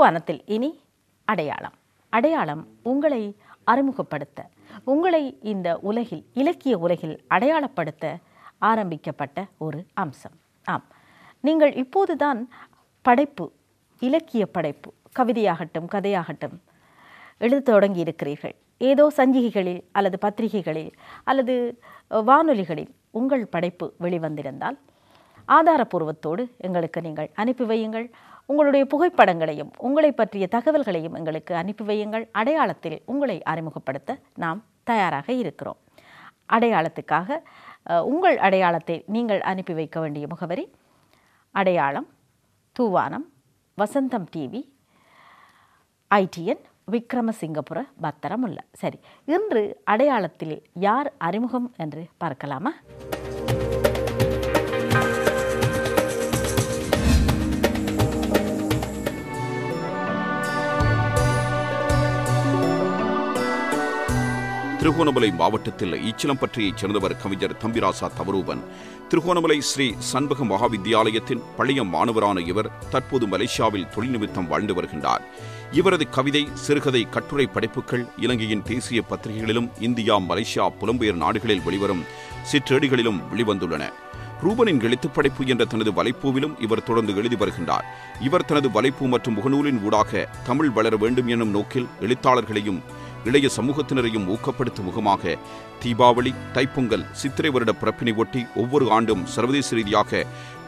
தூவானத்தில் இனி அடையாளம். அடையாளம் உங்களை அறிமுகப்படுத்த, உங்களை இந்த உலகில், இலக்கிய உலகில் அடையாளப்படுத்த ஆரம்பிக்கப்பட்ட ஒரு அம்சம். ஆம், நீங்கள் இப்போதுதான் படைப்பு, இலக்கிய படைப்பு, கவிதையாகட்டும் கதையாகட்டும் எழுத தொடங்கி இருக்கிறீர்கள். ஏதோ சஞ்சிகைகளில் அல்லது பத்திரிகைகளில் அல்லது வானொலிகளில் உங்கள் படைப்பு வெளிவந்திருந்தால் ஆதாரபூர்வத்தோடு எங்களுக்கு நீங்கள் அனுப்பி வையுங்கள். உங்களுடைய புகைப்படங்களையும் உங்களை பற்றிய தகவல்களையும் எங்களுக்கு அனுப்பி வையுங்கள். அடையாளத்தில் உங்களை அறிமுகப்படுத்த நாம் தயாராக இருக்கிறோம். அடையாளத்துக்காக உங்கள் அடையாளத்தை நீங்கள் அனுப்பி வைக்க வேண்டிய முகவரி அடையாளம், தூவானம், வசந்தம் டிவி, ITN, விக்ரமசிங்கபுர, பத்திரமுல்ல. சரி, இன்று அடையாளத்தில் யார் அறிமுகம் என்று பார்க்கலாமா? திருகோணமலை மாவட்டத்தில் ஈச்சலம்பட்டியைச் சேர்ந்தவர் கவிஞர் தம்பிராசா தவரூபன். திருகோணமலை ஸ்ரீ சண்பக மகாவித்தியாலயத்தின் பழைய மாணவரான இவர் தற்போது மலேசியாவில் தொழில் நிமித்தம் வாழ்ந்து வருகின்றார். இவரது கவிதை, சிறுகதை, கட்டுரை படைப்புகள் இலங்கையின் தேசிய பத்திரிகைகளிலும் இந்தியா, மலேசியா, புலம்பெயர் நாடுகளில் வெளிவரும் சிற்றேடுகளிலும் வெளிவந்துள்ளன. ரூபனின் எழுத்துப்படைப்பு என்ற தனது வலைப்பூவிலும் இவர் தொடர்ந்து எழுதி வருகின்றார். இவர் தனது வலைப்பூ மற்றும் முகநூலின் ஊடாக தமிழ் வளர வேண்டும் என்னும் நோக்கில் எழுத்தாளர்களையும் இளைய சமூகத்தினரையும் ஊக்கப்படுத்தும் முகமாக தீபாவளி, தைப்பொங்கல், சித்திரை வருட பிறப்பினை ஒட்டி ஒவ்வொரு ஆண்டும் சர்வதேச ரீதியாக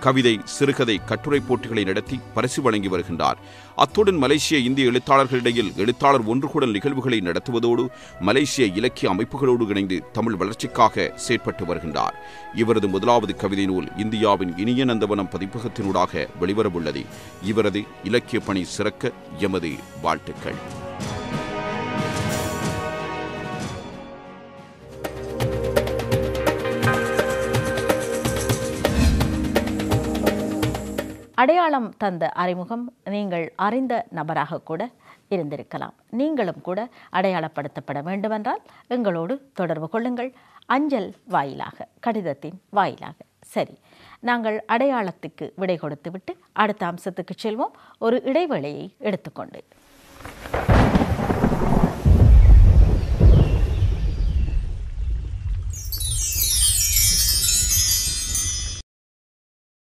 கவிதை, சிறுகதை, கட்டுரை போட்டிகளை நடத்தி பரிசு வழங்கி வருகின்றார். அத்துடன் மலேசிய இந்திய எழுத்தாளர்களிடையில் எழுத்தாளர் ஒன்றுகூடல் நிகழ்வுகளை நடத்துவதோடு மலேசிய இலக்கிய அமைப்புகளோடு இணைந்து தமிழ் வளர்ச்சிக்காக செயற்பட்டு வருகின்றார். இவரது முதலாவது கவிதை நூல் இந்தியாவின் இனிய நந்தவனம் பதிப்பகத்தினூடாக வெளிவரவுள்ளது. இவரது இலக்கிய பணி சிறக்க எமது வாழ்த்துக்கள். அடையாளம் தந்த அறிமுகம் நீங்கள் அறிந்த நபராக கூட இருந்திருக்கலாம். நீங்களும் கூட அடையாளப்படுத்தப்பட வேண்டுமென்றால் எங்களோடு தொடர்பு கொள்ளுங்கள். அஞ்சல் வாயிலாக, கடிதத்தின் வாயிலாக. சரி, நாங்கள் அடையாளத்துக்கு விடை கொடுத்துவிட்டு அடுத்த அம்சத்துக்கு செல்வோம், ஒரு இடைவேளையை எடுத்துக்கொண்டு.